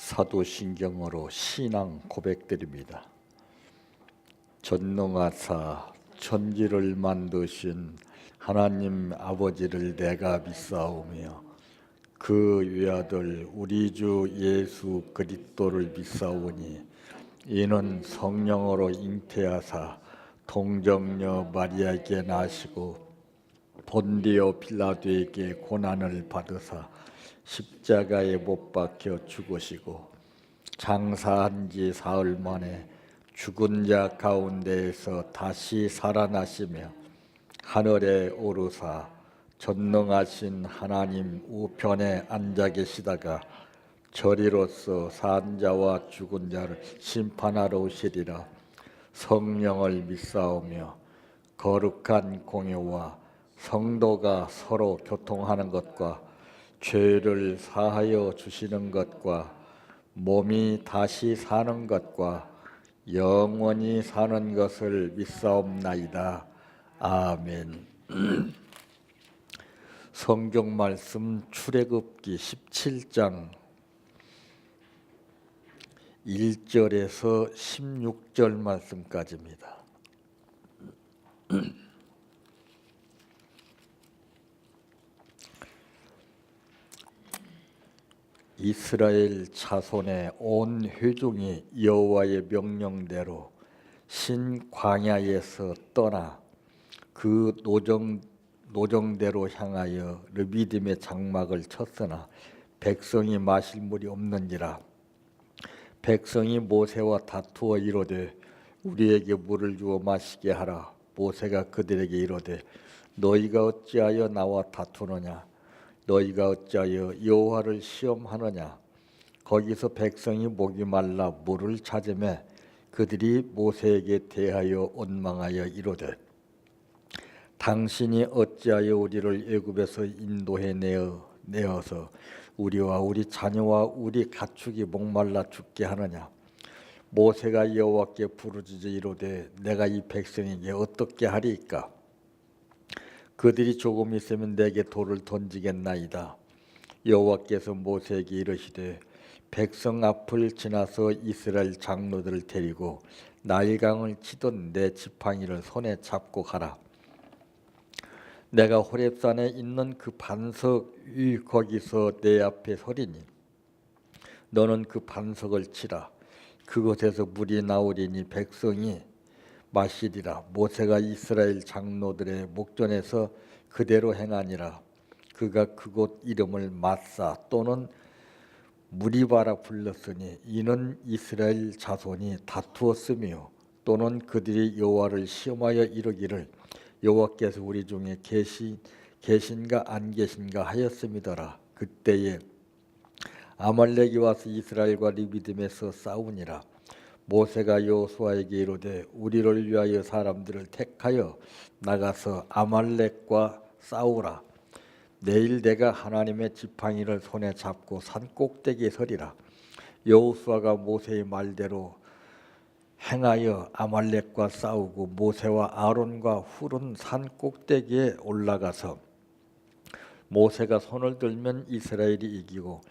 사도신경으로 신앙 고백드립니다. 전능하사 천지를 만드신 하나님 아버지를 내가 믿사오며 그 외아들 우리 주 예수 그리스도를 믿사오니 이는 성령으로 잉태하사 동정녀 마리아에게 나시고 본디오 빌라도에게 고난을 받으사 십자가에 못 박혀 죽으시고 장사한 지 사흘 만에 죽은 자 가운데에서 다시 살아나시며 하늘에 오르사 전능하신 하나님 우편에 앉아 계시다가 저리로서 산 자와 죽은 자를 심판하러 오시리라. 성령을 믿사오며 거룩한 공예와 성도가 서로 교통하는 것과 죄를 사하여 주시는 것과 몸이 다시 사는 것과 영원히 사는 것을 믿사옵나이다. 아멘. 성경 말씀 출애굽기 17장 1절에서 16절 말씀까지입니다. 이스라엘 자손의 온 회중이 여호와의 명령대로 신광야에서 떠나 그 노정대로 향하여 르비딤의 장막을 쳤으나 백성이 마실 물이 없는지라. 백성이 모세와 다투어 이르되 우리에게 물을 주어 마시게 하라. 모세가 그들에게 이르되 너희가 어찌하여 나와 다투느냐? 너희가 어찌하여 여호와를 시험하느냐? 거기서 백성이 목이 말라 물을 찾으매 그들이 모세에게 대하여 원망하여 이르되 당신이 어찌하여 우리를 애굽에서 인도해 내어서 우리와 우리 자녀와 우리 가축이 목말라 죽게 하느냐? 모세가 여호와께 부르짖어 이르되 내가 이 백성에게 어떻게 하리이까? 그들이 조금 있으면 내게 돌을 던지겠나이다. 여호와께서 모세에게 이르시되 백성 앞을 지나서 이스라엘 장로들을 데리고 나일강을 치던 내 지팡이를 손에 잡고 가라. 내가 호렙산에 있는 그 반석 위 거기서 내 앞에 서리니 너는 그 반석을 치라. 그곳에서 물이 나오리니 백성이 마시리라. 모세가 이스라엘 장로들의 목전에서 그대로 행하니라. 그가 그곳 이름을 마사 또는 무리바라 불렀으니 이는 이스라엘 자손이 다투었으며 또는 그들이 여호와를 시험하여 이르기를 여호와께서 우리 중에 계신가 안 계신가 하였음이더라. 그때에 아말렉이 와서 이스라엘과 르비딤에서 싸우니라. 모세가 여호수아에게 이르되 우리를 위하여 사람들을 택하여 나가서 아말렉과 싸우라. 내일 내가 하나님의 지팡이를 손에 잡고 산 꼭대기에 서리라. 여호수아가 모세의 말대로 행하여 아말렉과 싸우고 모세와 아론과 훌은 산 꼭대기에 올라가서 모세가 손을 들면 이스라엘이 이기고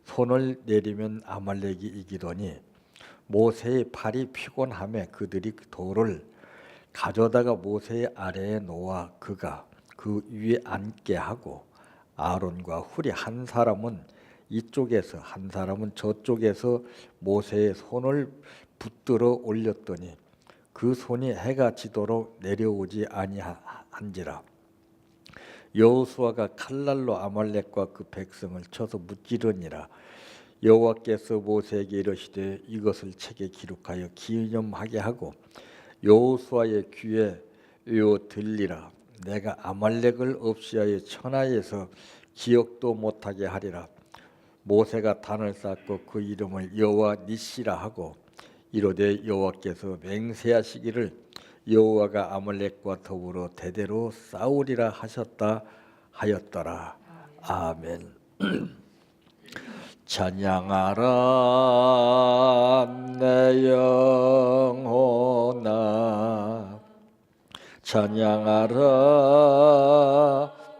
손을 내리면 아말렉이 이기더니 모세의 팔이 피곤하며 그들이 돌을 가져다가 모세의 아래에 놓아 그가 그 위에 앉게 하고 아론과 훌이 한 사람은 이쪽에서 한 사람은 저쪽에서 모세의 손을 붙들어 올렸더니 그 손이 해가 지도록 내려오지 아니한지라. 여호수아가 칼날로 아말렉과 그 백성을 쳐서 무찌르니라. 여호와께서 모세에게 이르시되 이것을 책에 기록하여 기념하게 하고 여호수아의 귀에 들리라. 내가 아말렉을 없이하여 천하에서 기억도 못하게 하리라. 모세가 단을 쌓고 그 이름을 여호와 니시라 하고 이르되 여호와께서 맹세하시기를 여호와가 아말렉과 더불어 대대로 싸우리라 하셨다 하였더라. 아멘. 찬양하라 내 영혼아 찬양하라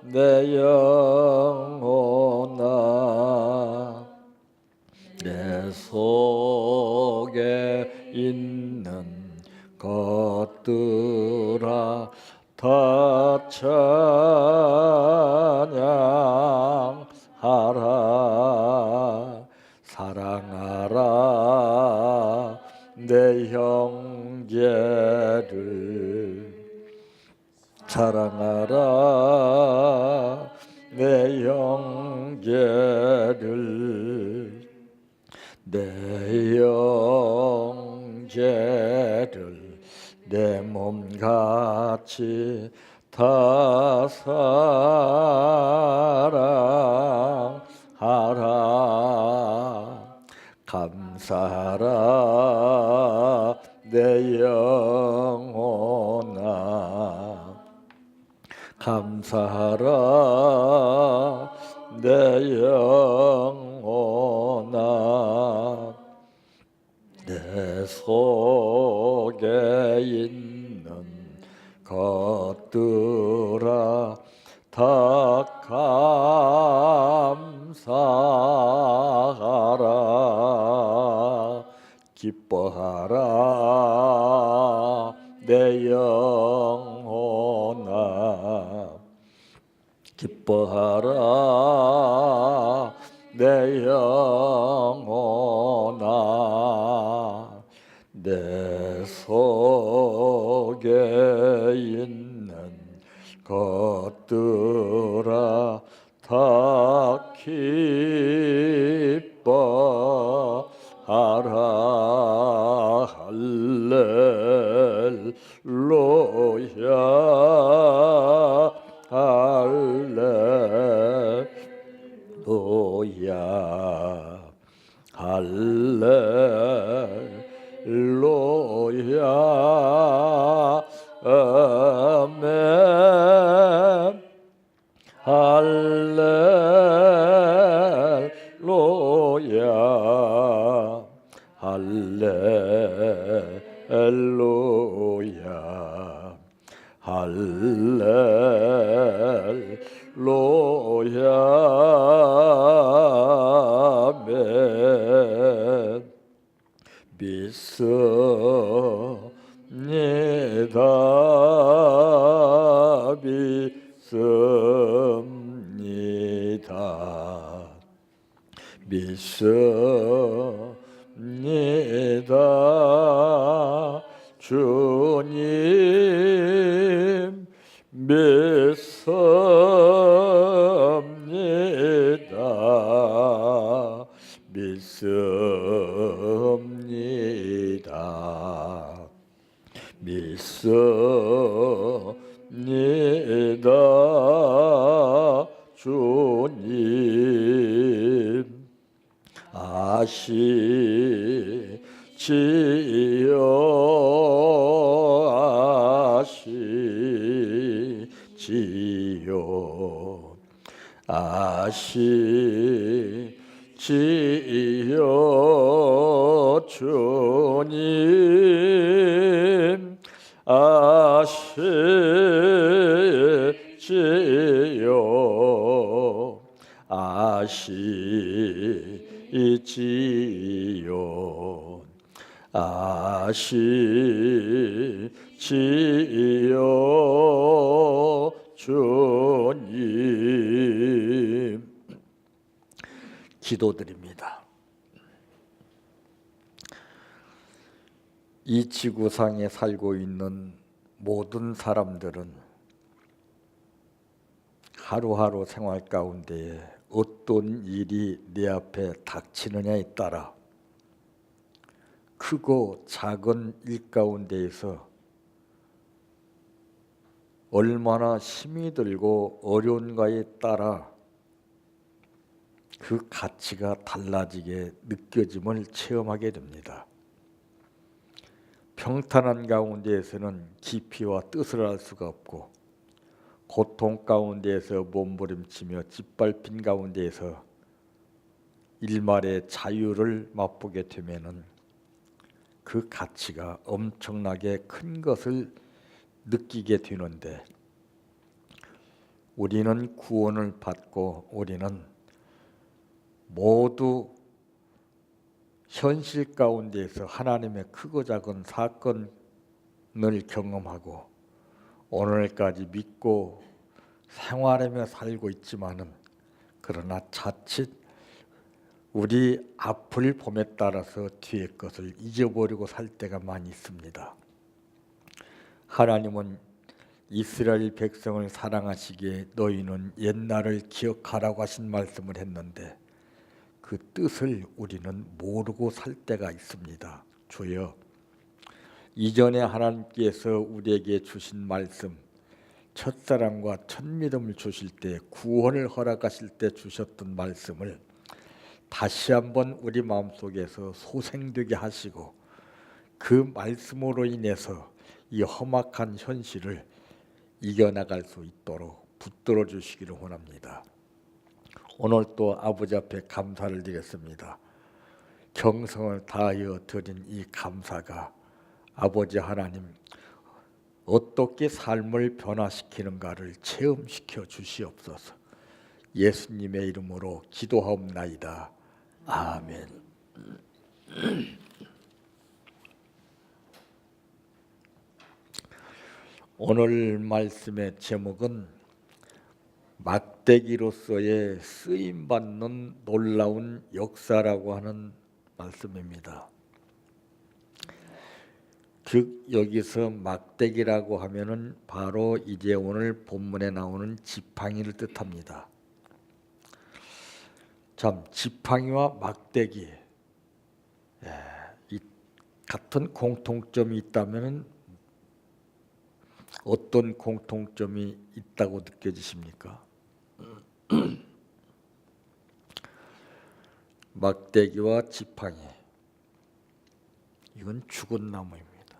내 영혼아 내 속에 있는 것들아 다 찬양하라. 사랑하라 내 형제를, 사랑하라 내 형제를, 내 형제를 내 몸같이 다 사랑하라. 감사하라 내 영혼아, 감사하라 내 영혼아. 내 속에 있는 것들아 다 감사하라. 기뻐하라 내 영혼아, 기뻐하라 내 영혼아. 내 속에 있는 것들아 다 기뻐하라. 할렐루야, 할렐루야, 할렐루야, 아멘. 할렐루야, 할렐루야, 할렐루야, 아멘. 믿습니다, 믿습니다, 믿습니다. 주님 믿습니다, 믿습니다, 믿습니다. 주님 아시지요, 아시지요, 아시지요. 주님 아시지요, 아시지요, 아시지요. 주님 기도드립니다. 이 지구상에 살고 있는 모든 사람들은 하루하루 생활 가운데 어떤 일이 내 앞에 닥치느냐에 따라 크고 작은 일 가운데에서 얼마나 힘이 들고 어려운가에 따라 그 가치가 달라지게 느껴짐을 체험하게 됩니다. 평탄한 가운데에서는 깊이와 뜻을 알 수가 없고, 고통 가운데에서 몸부림치며 짓밟힌 가운데에서 일말의 자유를 맛보게 되면은 그 가치가 엄청나게 큰 것을 느끼게 되는데, 우리는 구원을 받고 우리는 모두 현실 가운데에서 하나님의 크고 작은 사건을 경험하고 오늘까지 믿고 생활하며 살고 있지만은 그러나 자칫 우리 앞을 봄에 따라서 뒤의 것을 잊어버리고 살 때가 많이 있습니다. 하나님은 이스라엘 백성을 사랑하시기에 너희는 옛날을 기억하라고 하신 말씀을 했는데 그 뜻을 우리는 모르고 살 때가 있습니다. 주여, 이전에 하나님께서 우리에게 주신 말씀, 첫사랑과 첫믿음을 주실 때, 구원을 허락하실 때 주셨던 말씀을 다시 한번 우리 마음속에서 소생되게 하시고 그 말씀으로 인해서 이 험악한 현실을 이겨나갈 수 있도록 붙들어 주시기를 원합니다. 오늘 또 아버지 앞에 감사를 드리겠습니다. 경성을 다하여 드린 이 감사가 아버지 하나님 어떻게 삶을 변화시키는가를 체험시켜 주시옵소서. 예수님의 이름으로 기도하옵나이다. 아멘. 오늘 말씀의 제목은 막대기로서의 쓰임받는 놀라운 역사라고 하는 말씀입니다. 즉 여기서 막대기라고 하면은 바로 이제 오늘 본문에 나오는 지팡이를 뜻합니다. 참, 지팡이와 막대기, 이 같은 공통점이 있다면은 어떤 공통점이 있다고 느껴지십니까? 막대기와 지팡이, 이건 죽은 나무입니다.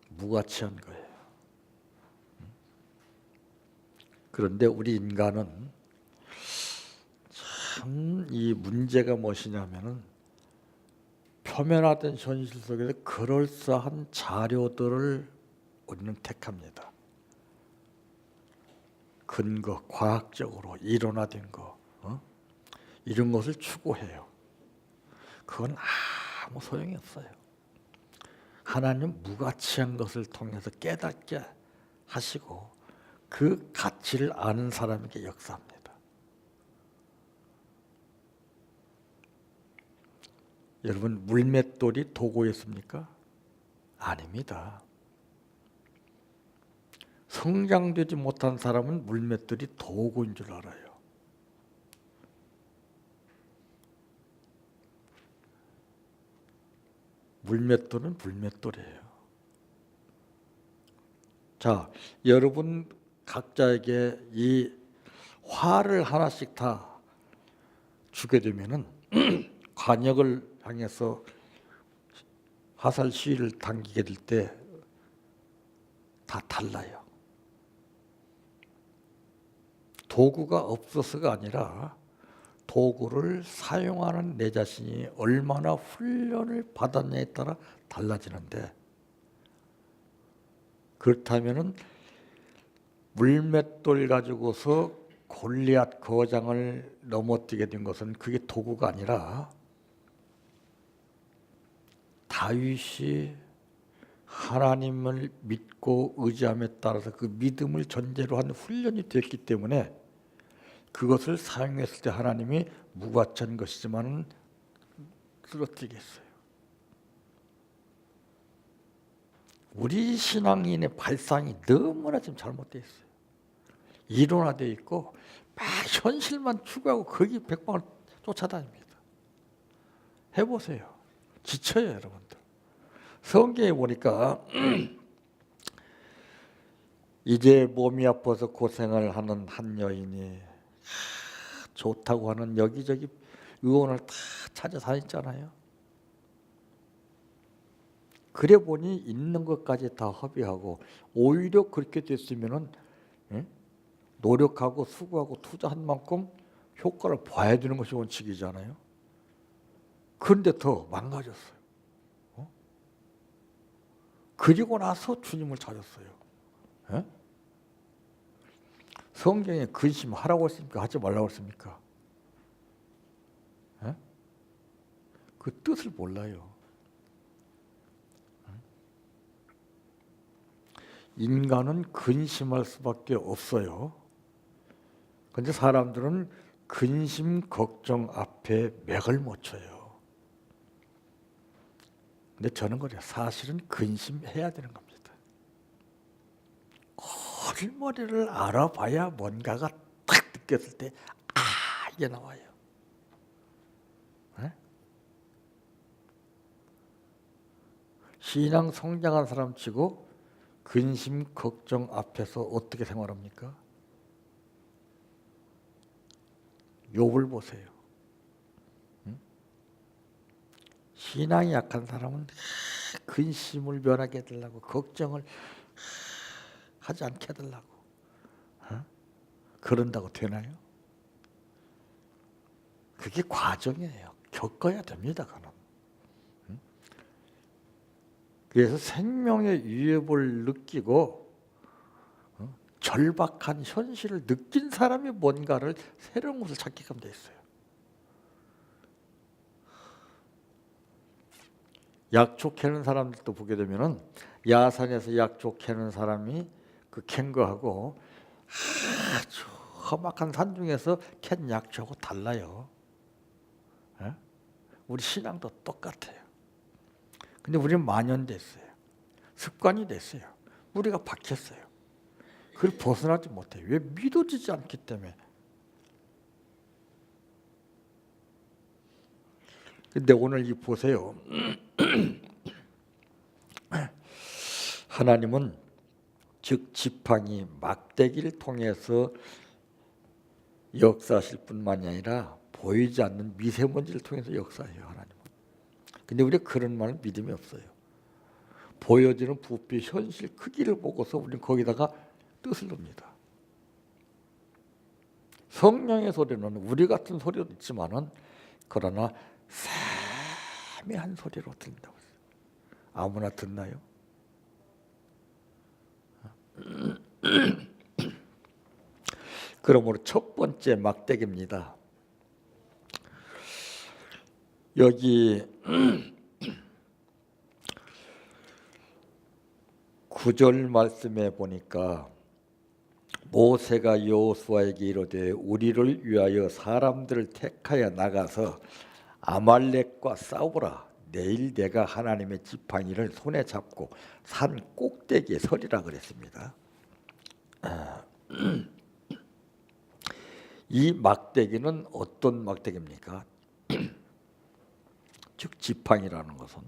무가치한 거예요. 그런데 우리 인간은 참 이 문제가 무엇이냐면은 표면화된 현실 속에서 그럴싸한 자료들을 우리는 택합니다. 근거, 과학적으로 일원화된 거, 이런 것을 추구해요. 그건 아무 소용이 없어요. 하나님 무가치한 것을 통해서 깨닫게 하시고 그 가치를 아는 사람에게 역사합니다. 여러분, 물맷돌이 도구였습니까? 아닙니다. 성장되지 못한 사람은 물맷돌이 도구인 줄 알아요. 물맷돌은 물맷돌이에요. 자, 여러분 각자에게 이 활을 하나씩 다 주게 되면은 관역을 향해서 화살 시위를 당기게 될 때 다 달라요. 도구가 없어서가 아니라 도구를 사용하는 내 자신이 얼마나 훈련을 받았냐에 따라 달라지는데, 그렇다면은 물맷돌 가지고서 골리앗 거장을 넘어뜨리게 된 것은 그게 도구가 아니라 다윗이 하나님을 믿고 의지함에 따라서 그 믿음을 전제로 한 훈련이 됐기 때문에 그것을 사용했을 때 하나님이 무가치한 것이지만 쓰러뜨리겠어요. 우리 신앙인의 발상이 너무나 지금 잘못되어 있어요. 이론화되어 있고 막 현실만 추구하고 거기 백방을 쫓아다닙니다. 해보세요. 지쳐요, 여러분들. 성경에 보니까 이제 몸이 아파서 고생을 하는 한 여인이 좋다고 하는 여기저기 의원을 다 찾아다녔잖아요. 그래 보니 있는 것까지 다 허비하고 오히려 그렇게 됐으면은 노력하고 수고하고 투자한 만큼 효과를 봐야 되는 것이 원칙이잖아요. 그런데 더 망가졌어요. 그리고 나서 주님을 찾았어요. 성경에 근심하라고 했습니까? 하지 말라고 했습니까? 에? 그 뜻을 몰라요. 인간은 근심할 수밖에 없어요. 근데 사람들은 근심, 걱정 앞에 맥을 못 쳐요. 근데 저는 그래요. 사실은 근심해야 되는 겁니다. 골머리를 알아봐야 뭔가가 딱 느꼈을 때, 이게 나와요. 네? 신앙 성장한 사람 치고 근심, 걱정 앞에서 어떻게 생활합니까? 욥을 보세요. 신앙이 약한 사람은 근심을 면하게 해달라고, 걱정을 하지 않게 해달라고. 그런다고 되나요? 그게 과정이에요. 겪어야 됩니다. 그는. 그래서 생명의 위협을 느끼고 절박한 현실을 느낀 사람이 뭔가를 새로운 것을 찾게끔 돼 있어요. 약초 캐는 사람들도 보게 되면은 야산에서 약초 캐는 사람이 그 캔 거하고 아주 험악한 산 중에서 캔 약초하고 달라요. 에? 우리 신앙도 똑같아요. 근데 우리는 만연됐어요. 습관이 됐어요. 우리가 박혔어요. 그걸 벗어나지 못해요. 왜? 믿어지지 않기 때문에. 근데 오늘 이 보세요. 하나님은 즉 지팡이 막대기를 통해서 역사하실 뿐만이 아니라 보이지 않는 미세먼지를 통해서 역사해요. 하나님은. 근데 우리가 그런 말은 믿음이 없어요. 보여지는 부피, 현실 크기를 보고서 우리는 거기다가 뜻을 넣습니다. 성령의 소리는 우리 같은 소리도 있지만은 그러나 세미한 소리로 들린다고 했어요. 아무나 듣나요? 그러므로 첫 번째 막대기입니다. 여기 9절 말씀에 보니까 모세가 여호수아에게 이르되 우리를 위하여 사람들을 택하여 나가서 아말렉과 싸우라. 내일 내가 하나님의 지팡이를 손에 잡고 산 꼭대기에 서리라 그랬습니다. 이 막대기는 어떤 막대기입니까? 즉 지팡이라는 것은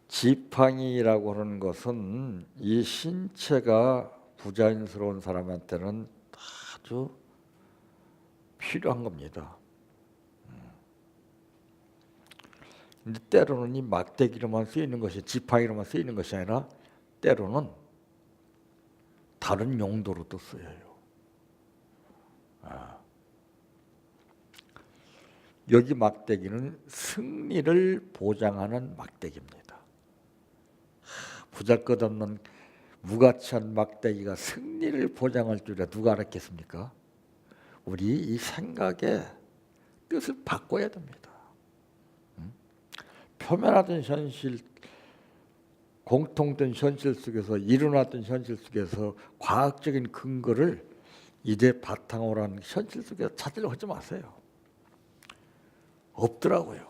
지팡이라고 하는 것은 이 신체가 부자연스러운 사람한테는 아주 필요한 겁니다. 근데 때로는 이 막대기로만 쓰이는 것이, 지팡이로만 쓰이는 것이 아니라 때로는 다른 용도로도 쓰여요. 여기 막대기는 승리를 보장하는 막대기입니다. 보잘것없는 무가치한 막대기가 승리를 보장할 줄이야 누가 알았겠습니까? 우리 이 생각의 뜻을 바꿔야 됩니다. 표면화된 현실, 공통된 현실 속에서, 일어났던 현실 속에서 과학적인 근거를 이제 바탕으로 하는 현실 속에서 찾으려고 하지 마세요. 없더라고요.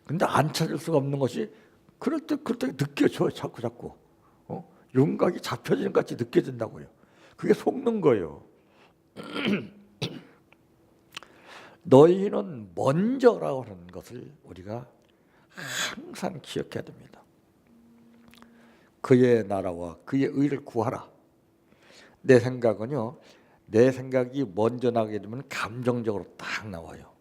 근데 안 찾을 수가 없는 것이 그럴 때 느껴져요. 자꾸 윤곽이 잡혀지는 것 같이 느껴진다고요. 그게 속는 거예요. 너희는 먼저라고 하는 것을 우리가 항상 기억해야 됩니다. 그의 나라와 그의 의를 구하라. 내 생각은요, 내 생각이 먼저 나게 되면 감정적으로 딱 나와요.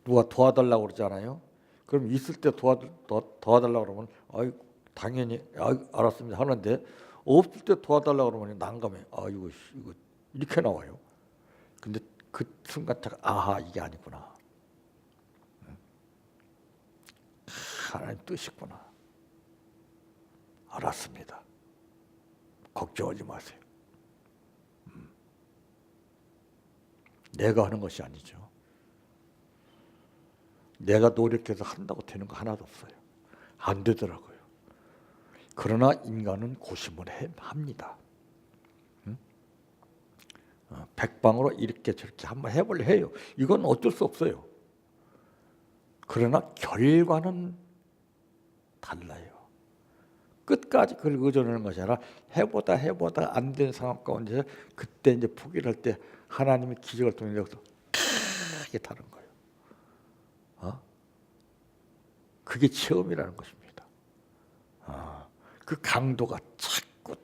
누가 도와달라고 그러잖아요. 그럼 있을 때 도와달라고 그러면 당연히 알았습니다 하는데, 없을 때 도와달라고 그러면 난감해. 이거 이렇게 나와요. 근데 그 순간 딱 아하, 이게 아니구나. 하나님 뜻이구나. 알았습니다. 걱정하지 마세요. 내가 하는 것이 아니죠. 내가 노력해서 한다고 되는 거 하나도 없어요. 안 되더라고요. 그러나 인간은 고심을 합니다. 백방으로 이렇게 저렇게 한번 해보려 해요. 이건 어쩔 수 없어요. 그러나 결과는 달라요. 끝까지 그걸 의존하는 것이 아니라 해보다 안 된 상황 가운데 그때 이제 포기를 할 때 하나님의 기적을 통해 여기서 크게 다른 거예요. 그게 체험이라는 것입니다. 그 강도가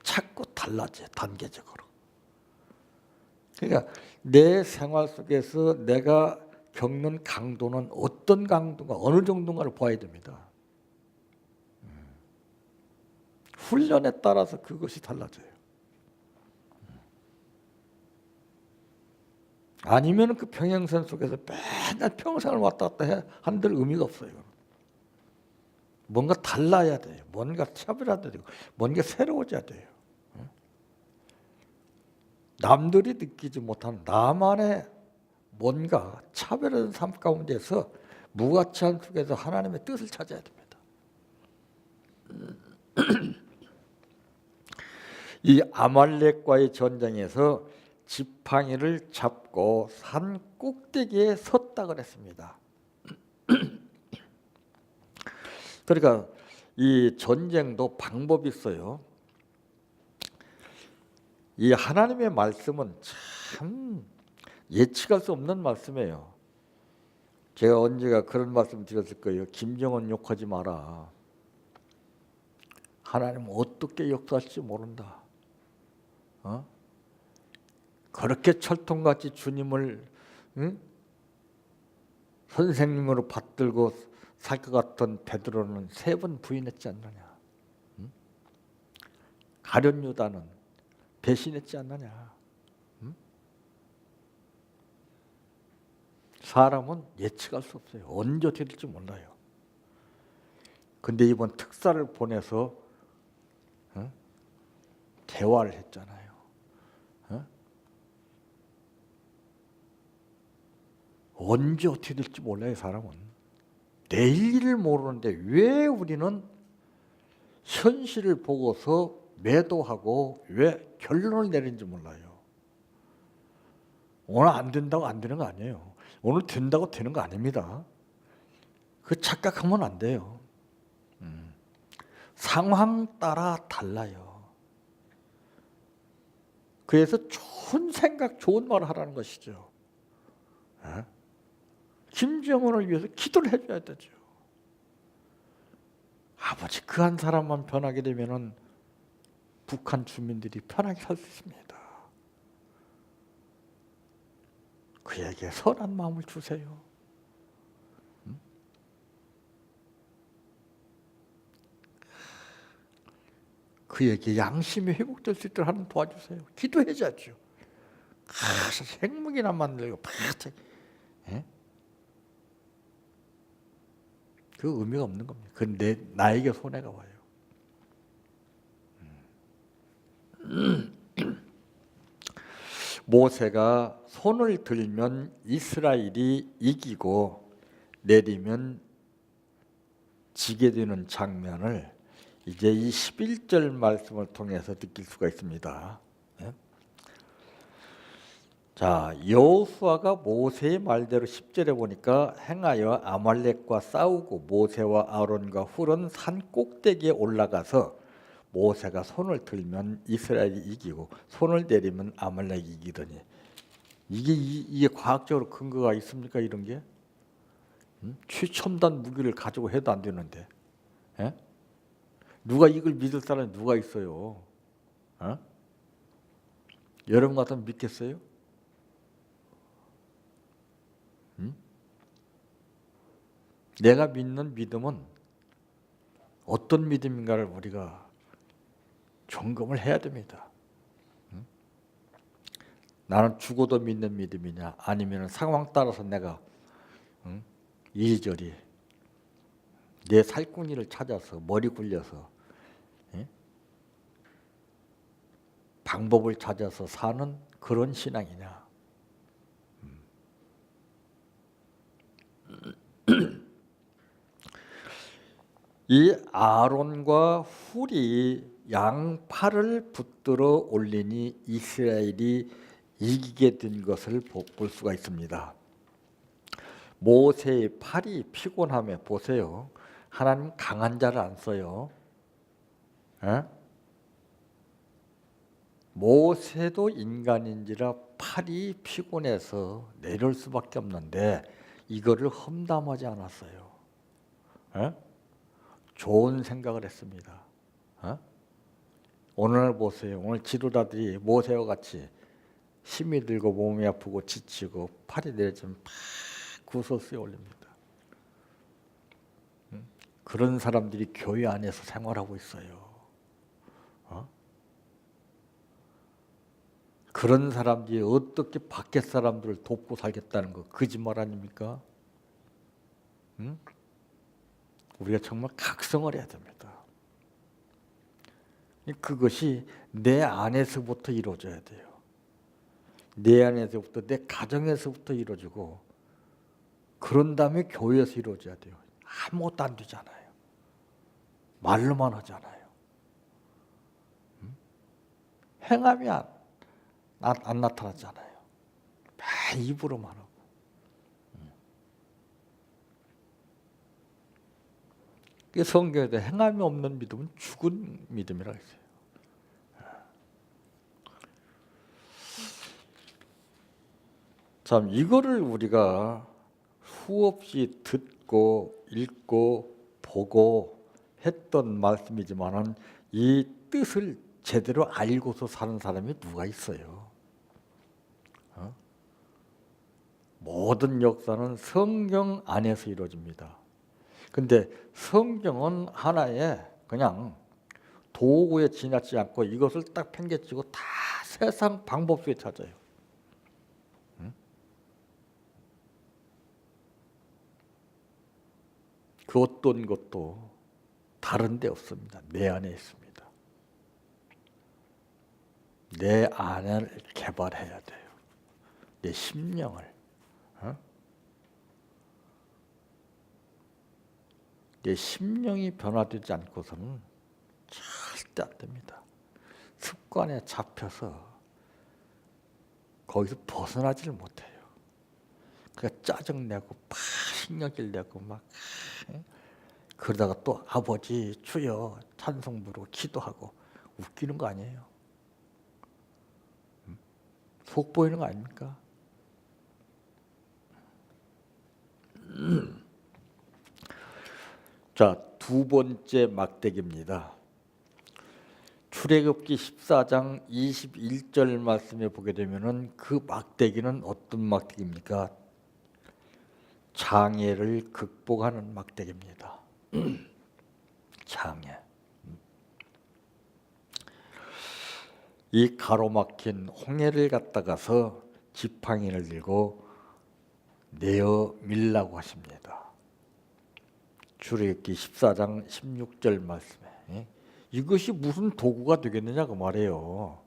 자꾸 달라져요. 단계적으로. 그러니까 내 생활 속에서 내가 겪는 강도는 어떤 강도가 어느 정도인가를 봐야 됩니다. 훈련에 따라서 그것이 달라져요. 아니면 그 평행선 속에서 맨날 평생을 왔다 갔다 한들 의미가 없어요. 뭔가 달라야 돼요. 뭔가 차별화돼야 되고 뭔가 새로워져야 돼요. 남들이 느끼지 못한 나만의 뭔가 차별화된 삶 가운데서 무가치한 속에서 하나님의 뜻을 찾아야 됩니다. 이 아말렉과의 전쟁에서 지팡이를 잡고 산 꼭대기에 섰다 그랬습니다. 그러니까 이 전쟁도 방법이 있어요. 이 하나님의 말씀은 참 예측할 수 없는 말씀이에요. 제가 언제가 그런 말씀 드렸을 거예요. 김정은 욕하지 마라. 하나님은 어떻게 역사할지 모른다. 그렇게 철통같이 주님을 선생님으로 받들고 살 것 같던 베드로는 3번 부인했지 않느냐. 가룟 유다는 배신했지 않느냐. 사람은 예측할 수 없어요. 언제 어떻게 될지 몰라요. 근데 이번 특사를 보내서 대화를 했잖아요. 언제 어떻게 될지 몰라요. 사람은 내일 일을 모르는데 왜 우리는 현실을 보고서 매도하고 왜 결론을 내리는지 몰라요. 오늘 안 된다고 안 되는 거 아니에요. 오늘 된다고 되는 거 아닙니다. 그 착각하면 안 돼요. 상황 따라 달라요. 그래서 좋은 생각, 좋은 말을 하라는 것이죠. 김정은을 위해서 기도를 해줘야 되죠. 아버지 그 한 사람만 변하게 되면은 북한 주민들이 편하게 살 수 있습니다. 그에게 선한 마음을 주세요. 그에게 양심이 회복될 수 있도록 하는 도와주세요. 기도해야죠. 핵무기나 만들고 그 의미가 없는 겁니다. 그건 나에게 손해가 와요. 모세가 손을 들면 이스라엘이 이기고 내리면 지게 되는 장면을 이제 이 11절 말씀을 통해서 느낄 수가 있습니다. 자, 여호수아가 모세의 말대로 10절에 보니까 행하여 아말렉과 싸우고 모세와 아론과 훌은 산 꼭대기에 올라가서 모세가 손을 들면 이스라엘이 이기고 손을 내리면 아말렉이 이기더니 이게 과학적으로 근거가 있습니까? 이런 게 최첨단 무기를 가지고 해도 안 되는데 누가 이걸 믿을 사람이 누가 있어요? 여러분 같으면 믿겠어요? 내가 믿는 믿음은 어떤 믿음인가를 우리가 점검을 해야 됩니다. 나는 죽어도 믿는 믿음이냐 아니면 상황 따라서 내가 이리저리 내 살궁리를 찾아서 머리 굴려서 방법을 찾아서 사는 그런 신앙이냐? 이 아론과 훌이 양팔을 붙들어 올리니 이스라엘이 이기게 된 것을 볼 수가 있습니다. 모세의 팔이 피곤함에 보세요. 하나님 강한 자를 안 써요. 에? 모세도 인간인지라 팔이 피곤해서 내려올 수밖에 없는데 이거를 험담하지 않았어요. 에? 좋은 생각을 했습니다. 오늘 보세요. 오늘 지도자들이 모세와 같이 힘이 들고 몸이 아프고 지치고 팔이 내려지면 팍 구설수에 올립니다. 그런 사람들이 교회 안에서 생활하고 있어요. 그런 사람들이 어떻게 밖에 사람들을 돕고 살겠다는 거 거짓말 아닙니까? 우리가 정말 각성을 해야 됩니다. 그것이 내 안에서부터 이루어져야 돼요. 내 안에서부터, 내 가정에서부터 이루어지고 그런 다음에 교회에서 이루어져야 돼요. 아무것도 안 되잖아요. 말로만 하잖아요. 행함이 안 나타나잖아요. 매 입으로만 하고. 성경에도 행함이 없는 믿음은 죽은 믿음이라고 했어요. 참 이거를 우리가 수없이 듣고 읽고 보고 했던 말씀이지만은 이 뜻을 제대로 알고서 사는 사람이 누가 있어요? 모든 역사는 성경 안에서 이루어집니다. 근데 성경은 하나의 그냥 도구에 지나치지 않고 이것을 딱 팽개치고 다 세상 방법 속에 찾아요. 그 어떤 것도 다른 데 없습니다. 내 안에 있습니다. 내 안을 개발해야 돼요. 내 심령을. 내 심령이 변화되지 않고서는 절대 안 됩니다. 습관에 잡혀서 거기서 벗어나지를 못해요. 그러니까 짜증내고 막 신경질 내고 막 그러다가 또 아버지 주여 찬송 부르고 기도하고 웃기는 거 아니에요? 속 보이는 거 아닙니까? 자, 두 번째 막대기입니다. 출애굽기 14장 21절 말씀에 보게 되면은 그 막대기는 어떤 막대기입니까? 장애를 극복하는 막대기입니다. 장애. 이 가로막힌 홍해를 갖다가서 지팡이를 들고 내어 밀라고 하십니다. 출애굽기 14장 16절 말씀에 이것이 무슨 도구가 되겠느냐 그 말이에요.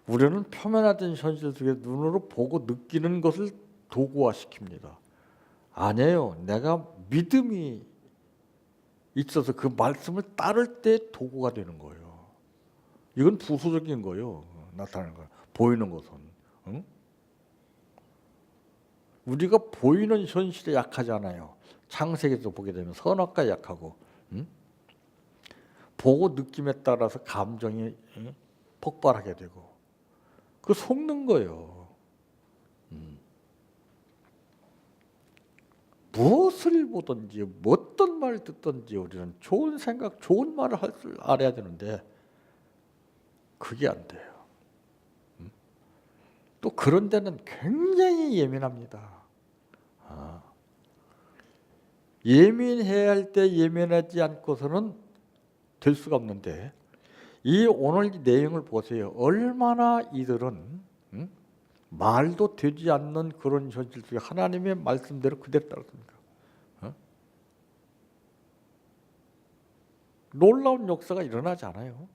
우리는 표면화된 현실 속에 눈으로 보고 느끼는 것을 도구화시킵니다. 아니에요. 내가 믿음이 있어서 그 말씀을 따를 때 도구가 되는 거예요. 이건 부수적인 거예요. 나타나는 거, 보이는 것은. 응? 우리가 보이는 현실에 약하잖아요. 창세기에서 보게 되면 선악과 약하고, 응? 보고 느낌에 따라서 감정이 폭발하게 되고, 그 속는 거예요. 무엇을 보든지 어떤 말을 듣든지 우리는 좋은 생각, 좋은 말을 할 줄 알아야 되는데 그게 안 돼요. 또 그런 데는 굉장히 예민합니다. 예민해야 할 때 예민하지 않고서는 될 수가 없는데 이 오늘 이 내용을 보세요. 얼마나 이들은 말도 되지 않는 그런 현실 속에 하나님의 말씀대로 그대로 따랐습니까? 놀라운 역사가 일어나지 않아요.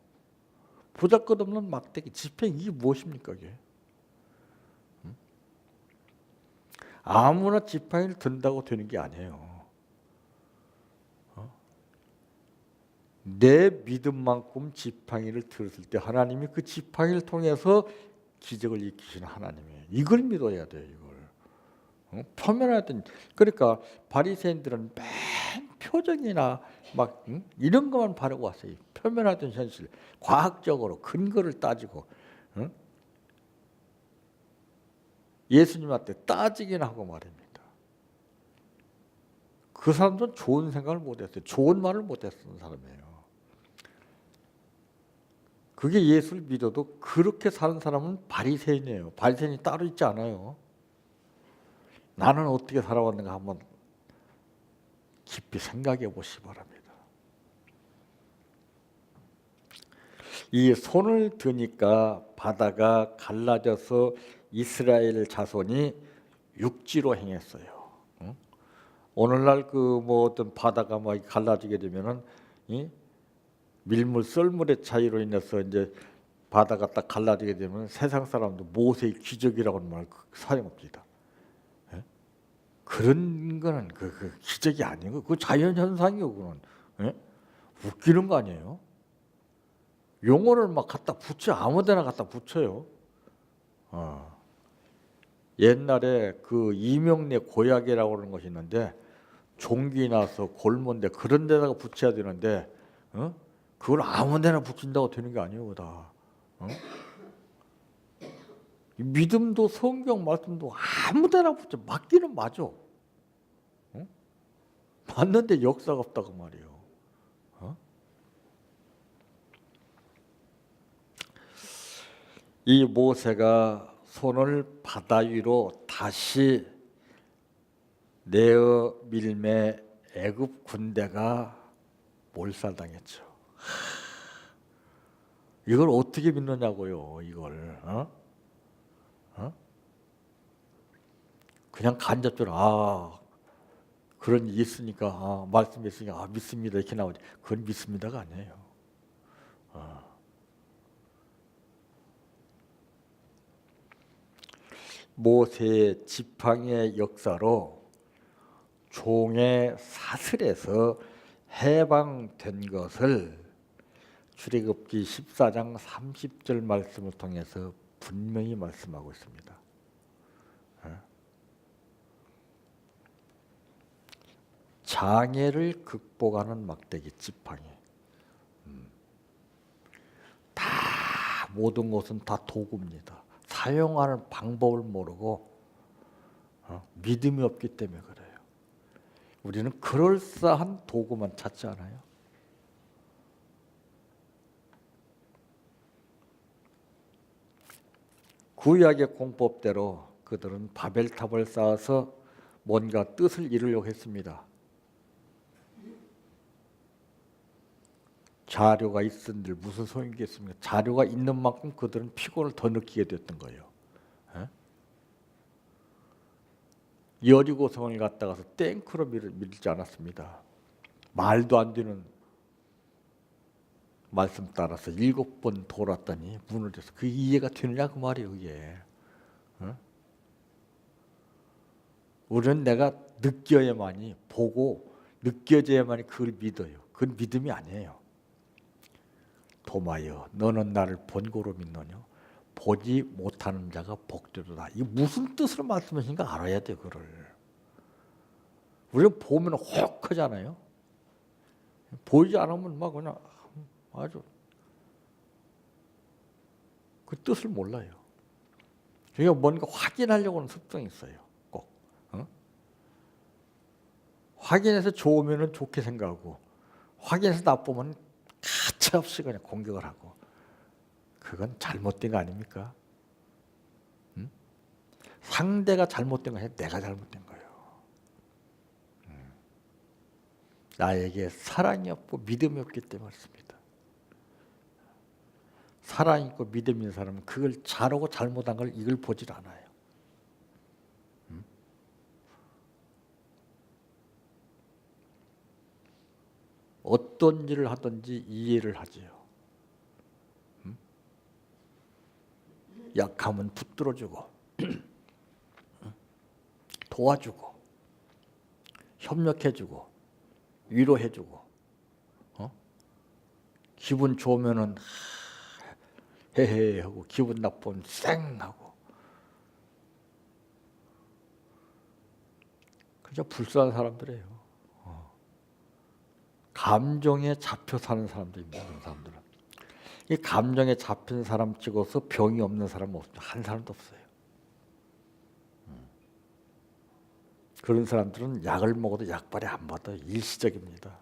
보잘것없는 막대기, 지팡이 이게 무엇입니까 이게? 아무나 지팡이를 든다고 되는 게 아니에요. 내 믿음만큼 지팡이를 들었을 때 하나님이 그 지팡이를 통해서 기적을 일으키시는 하나님이에요. 이걸 믿어야 돼요. 이걸. 표면하던 그러니까 바리새인들은 맨 표정이나 막 이런 것만 바라고 왔어요. 표면하던 현실, 과학적으로 근거를 따지고 예수님한테 따지긴 하고 말입니다. 그 사람들은 좋은 생각을 못했어요. 좋은 말을 못했던 사람이에요. 그게 예수를 믿어도 그렇게 사는 사람은 바리새인이에요. 바리새인이 따로 있지 않아요. 나는 어떻게 살아왔는가 한번 깊이 생각해 보시기 바랍니다. 이 손을 드니까 바다가 갈라져서 이스라엘 자손이 육지로 행했어요. 오늘날 그 뭐 어떤 바다가 막 갈라지게 되면은 밀물 썰물의 차이로 인해서 이제 바다가 딱 갈라지게 되면 세상 사람도 모세의 기적이라고는 말 사용합니다. 그런 거는 그 기적이 아니고 그 자연 현상이요. 그건 웃기는 거 아니에요? 용어를 막 갖다 붙여 아무데나 갖다 붙여요. 옛날에 그 이명래 고약이라고 하는 것이 있는데 종기 나서 골몬데 그런 데다가 붙여야 되는데 그걸 아무데나 붙인다고 되는 게 아니에요. 다. 믿음도 성경 말씀도 아무데나 붙여 맞기는 맞아. 맞는데 역사가 없다고 말이에요. 이 모세가 손을 바다 위로 다시 내어 밀매 애굽 군대가 몰살당했죠. 이걸 어떻게 믿느냐고요, 이걸. 그냥 간접적으로 그런 일이 있으니까 말씀이 있으니까 믿습니다 이렇게 나오지. 그건 믿습니다가 아니에요. 모세의 지팡이의 역사로 종의 사슬에서 해방된 것을 출애굽기 14장 30절 말씀을 통해서 분명히 말씀하고 있습니다. 장애를 극복하는 막대기 지팡이. 다 모든 것은 다 도구입니다. 사용하는 방법을 모르고 믿음이 없기 때문에 그래요. 우리는 그럴싸한 도구만 찾지 않아요. 구약의 공법대로 그들은 바벨탑을 쌓아서 뭔가 뜻을 이루려고 했습니다. 자료가 있은들 무슨 소용이겠습니까? 자료가 있는 만큼 그들은 피곤을 더 느끼게 됐던 거예요. 여리고성을 갔다가서 탱크로 밀지 않았습니다. 말도 안 되는 말씀 따라서 7번 돌았더니 무너져서 그게 이해가 되느냐 그 말이에요. 그게. 우리는 내가 느껴야만이 보고 느껴져야만이 그걸 믿어요. 그건 믿음이 아니에요. 도마여 너는 나를 본고로 믿느냐 보지 못하는 자가 복되도다. 이게 무슨 뜻으로 말씀하시는가 알아야 돼요. 그걸. 우리는 보면 혹하잖아요. 보이지 않으면 막 그냥 아주 그 뜻을 몰라요. 그러니까 뭔가 확인하려고 하는 습성이 있어요. 꼭. 확인해서 좋으면 좋게 생각하고 확인해서 나쁘면 가차없이 그냥 공격을 하고 그건 잘못된 거 아닙니까? 상대가 잘못된 거 아니라 내가 잘못된 거예요. 나에게 사랑이 없고 믿음이 없기 때문에 그렇습니다. 사랑 있고 믿음 있는 사람은 그걸 잘하고 잘못한 걸 이걸 보질 않아요. 어떤 일을 하든지 이해를 하지요. 약하면 붙들어주고 도와주고 협력해주고 위로해주고 기분 좋으면은 헤헤 하고 기분 나쁘면 쌩 하고 그저 불쌍한 사람들이에요. 감정에 잡혀 사는 사람들입니다. 그런 사람들은. 이 감정에 잡힌 사람 찍어서 병이 없는 사람은 없어요. 한 사람도 없어요. 그런 사람들은 약을 먹어도 약발이 안 받아요. 일시적입니다.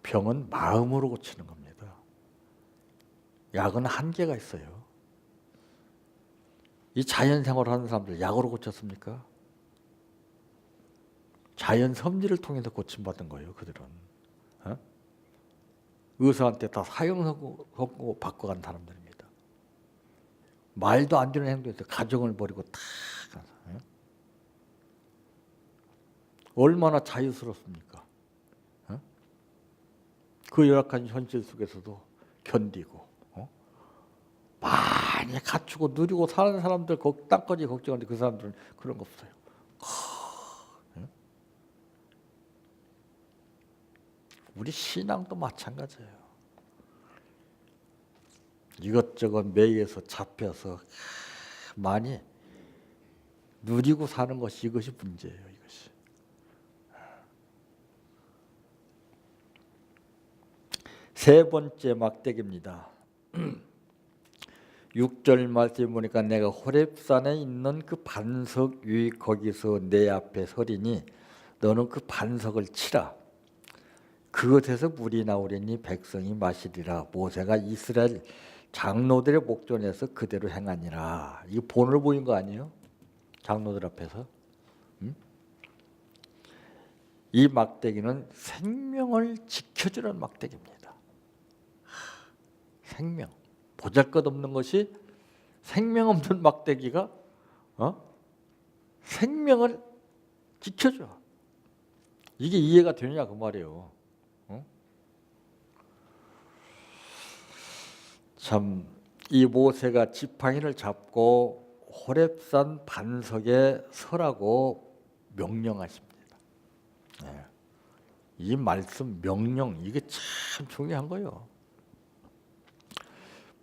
병은 마음으로 고치는 겁니다. 약은 한계가 있어요. 이 자연생활을 하는 사람들 약으로 고쳤습니까? 자연 섭리를 통해서 고침받은 거예요. 그들은. 의사한테 다 사형 선고 받고 간 사람들입니다. 말도 안 되는 행동에서 가정을 버리고 다 가서. 얼마나 자유스럽습니까? 그 열악한 현실 속에서도 견디고 많이 갖추고 누리고 사는 사람들 땅까지 걱정하는데 그 사람들은 그런 거 없어요. 우리 신앙도 마찬가지예요. 이것저것 매여서 잡혀서 많이 누리고 사는 것이 이것이 문제예요. 이것이. 세 번째 막대기입니다. 6절 말씀에 보니까 내가 호렙산에 있는 그 반석 위 거기서 내 앞에 서리니 너는 그 반석을 치라. 그것에서 물이 나오려니 백성이 마시리라. 모세가 이스라엘 장로들의 목전에서 그대로 행하니라. 이거 본을 보인 거 아니에요? 장로들 앞에서. 이 막대기는 생명을 지켜주는 막대기입니다. 생명. 보잘것없는 것이 생명 없는 막대기가 생명을 지켜줘. 이게 이해가 되느냐 그 말이에요. 참 이 모세가 지팡이를 잡고 호렙산 반석에 서라고 명령하십니다. 네. 이 말씀 명령 이게 참 중요한 거예요.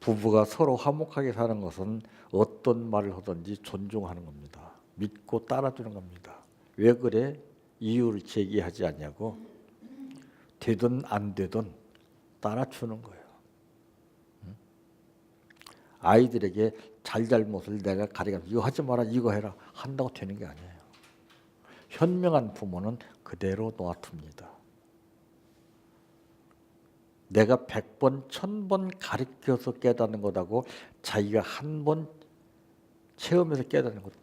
부부가 서로 화목하게 사는 것은 어떤 말을 하든지 존중하는 겁니다. 믿고 따라주는 겁니다. 왜 그래? 이유를 제기하지 않냐고. 되든 안 되든 따라주는 거예요. 아이들에게 잘잘못을 내가 가리가면서 이거 하지 마라 이거 해라 한다고 되는 게 아니에요. 현명한 부모는 그대로 놔둡니다. 내가 100번, 1000번 가르쳐서 깨닫는 것하고 자기가 한 번 체험해서 깨닫는 것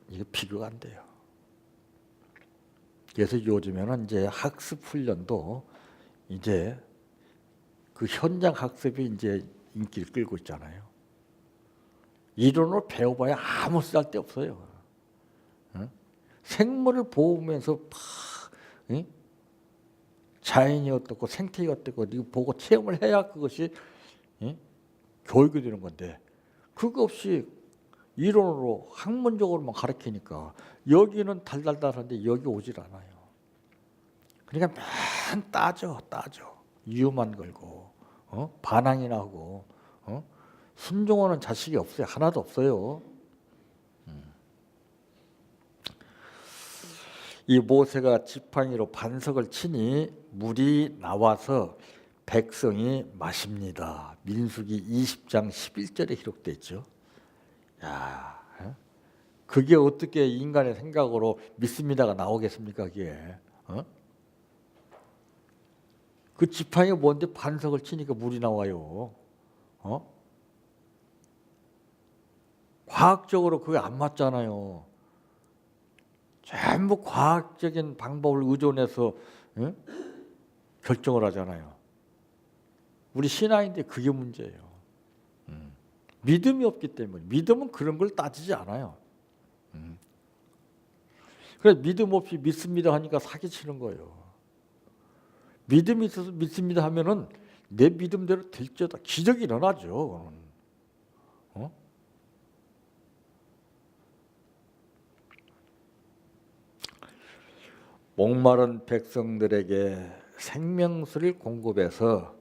이게 비교가 안 돼요. 그래서 요즘에는 이제 학습 훈련도 이제 그 현장 학습이 이제 인기를 끌고 있잖아요. 이론으로 배워봐야 아무 쓸데 없어요. 생물을 보면서 자연이 어떻고 생태계가 어떻고 이거 보고 체험을 해야 그것이 교육이 되는 건데 그거 없이 이론으로 학문적으로만 가르치니까 여기는 달달달한데 여기 오질 않아요. 그러니까 맨 따져 이유만 걸고 반항이나 하고 순종하는 자식이 없어요. 하나도 없어요. 이 모세가 지팡이로 반석을 치니 물이 나와서 백성이 마십니다. 민수기 20장 11절에 기록되어 있죠. 야, 그게 어떻게 인간의 생각으로 믿습니다가 나오겠습니까? 그게 그 지팡이가 뭔데 반석을 치니까 물이 나와요. 과학적으로 그게 안 맞잖아요. 전부 과학적인 방법을 의존해서 결정을 하잖아요. 우리 신앙인데 그게 문제예요. 믿음이 없기 때문에. 믿음은 그런 걸 따지지 않아요. 그래서 믿음 없이 믿습니다 하니까 사기치는 거예요. 믿음이 있어서 믿습니다 하면은 내 믿음대로 될지어다 기적이 일어나죠. 목마른 백성들에게 생명수를 공급해서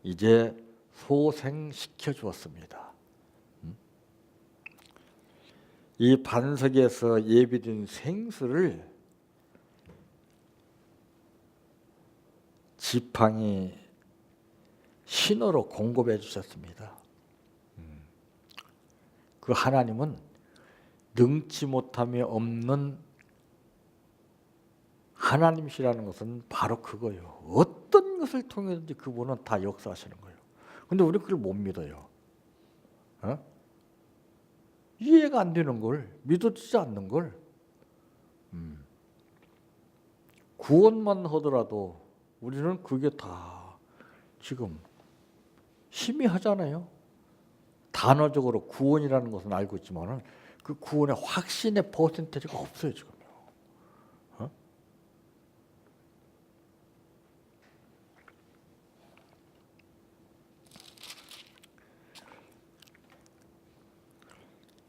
이제 소생시켜 주었습니다. 이 반석에서 예비된 생수를 지팡이 신호로 공급해 주셨습니다. 그 하나님은 능치 못함이 없는 하나님이시라는 것은 바로 그거예요. 어떤 것을 통해서든지 그분은 다 역사하시는 거예요. 근데 우리 그걸 못 믿어요. 이해가 안 되는 걸, 믿어지지 않는 걸. 구원만 하더라도 우리는 그게 다 지금 희미하잖아요. 단어적으로 구원이라는 것은 알고 있지만은 그 구원의 확신의 퍼센테이지가 없어요 지금요.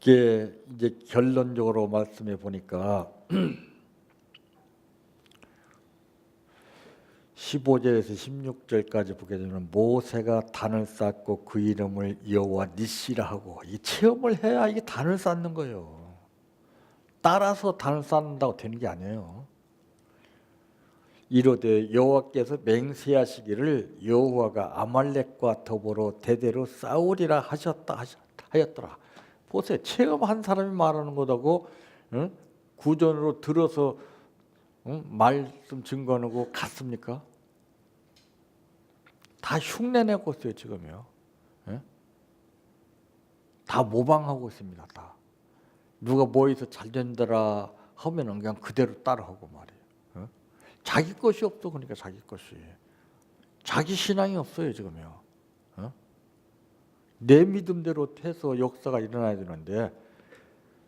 이게 이제 결론적으로 말씀해 보니까 15절에서 16절까지 보게 되면 모세가 단을 쌓고 그 이름을 여호와 니시라 하고 이 체험을 해야 이게 단을 쌓는 거예요. 따라서 단을 쌓는다고 되는 게 아니에요. 이르되 여호와께서 맹세하시기를 여호와가 아말렉과 더불어 대대로 싸우리라 하였더라. 보세요. 체험한 사람이 말하는 거다고 구전으로 들어서 말씀 증거하는 거 같습니까? 다 흉내내고 있어요 지금요. 다 모방하고 있습니다. 다 누가 뭐해서 잘 된다라 하면은 그냥 그대로 따라하고 말이에요. 자기 것이 없어. 그러니까 자기 것이 자기 신앙이 없어요 지금요. 내 믿음대로 해서 역사가 일어나야 되는데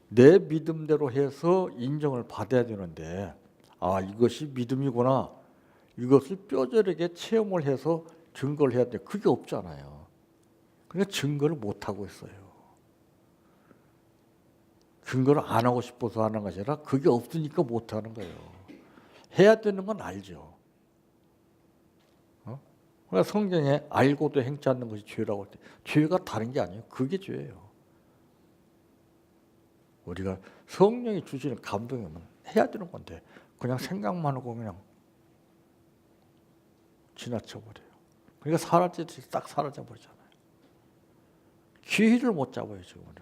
내 믿음대로 해서 인정을 받아야 되는데 아 이것이 믿음이구나. 이것을 뼈저리게 체험을 해서 증거를 해야 돼. 그게 없잖아요. 그러니까 증거를 못 하고 있어요. 증거를 안 하고 싶어서 하는 것이 아니라 그게 없으니까 못 하는 거예요. 해야 되는 건 알죠. 그러니까 성경에 알고도 행치 않는 것이 죄라고 할 때 죄가 다른 게 아니에요. 그게 죄예요. 우리가 성령이 주시는 감동이면 해야 되는 건데 그냥 생각만 하고 그냥 지나쳐버려요. 그러니까 사라지듯이 딱 사라져버리잖아요. 기회를 못 잡아요 지금은.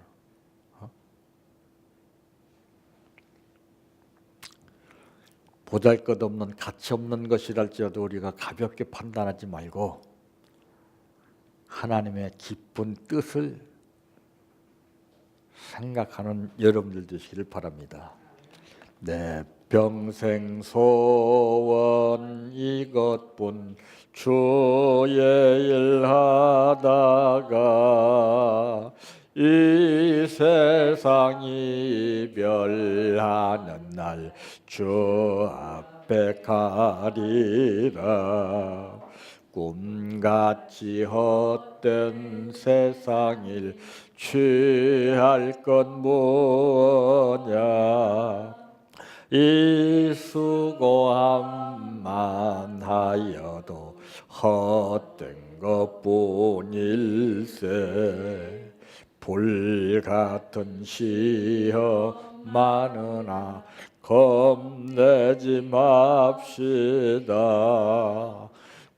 보잘것없는 가치없는 것이랄지라도 우리가 가볍게 판단하지 말고 하나님의 기쁜 뜻을 생각하는 여러분들 되시기를 바랍니다. 내 평생 소원 이것뿐 주의 일 하다가 이 세상이 멸하는 날 주 앞에 가리라. 꿈같이 헛된 세상일 취할 건 뭐냐. 이 수고함만 하여도 헛된 것뿐일세. 불같은 시험 많으나 겁내지 맙시다.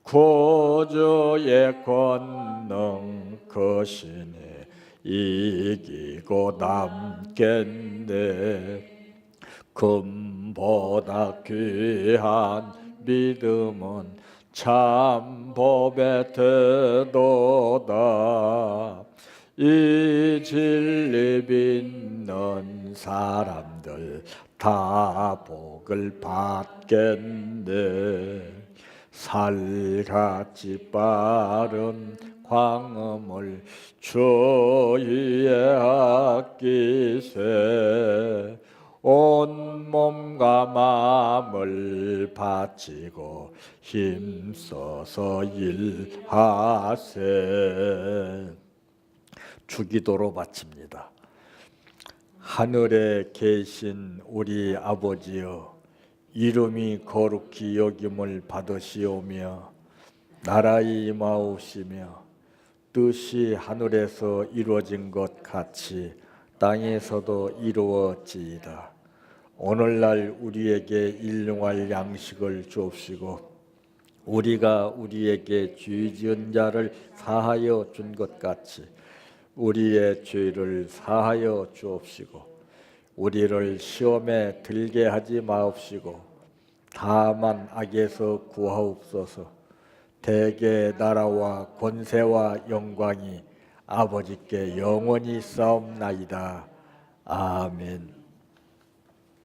구주의 권능 크시네 이기고 남겠네. 금보다 귀한 믿음은 참 법에 되도다. 이 진리 믿는 사람들 다 복을 받겠네. 살같이 빠른 광음을 주위에 아끼세. 온 몸과 마음을 바치고 힘써서 일하세. 주기도로 마칩니다. 하늘에 계신 우리 아버지여, 이름이 거룩히 여김을 받으시오며 나라의 임하옵시며 뜻이 하늘에서 이루어진 것 같이 땅에서도 이루어지이다. 오늘날 우리에게 일용할 양식을 주옵시고 우리가 우리에게 죄 지은 자를 사하여 준 것 같이 우리의 죄를 사하여 주옵시고 우리를 시험에 들게 하지 마옵시고 다만 악에서 구하옵소서. 대개 나라와 권세와 영광이 아버지께 영원히 싸움나이다. 아멘.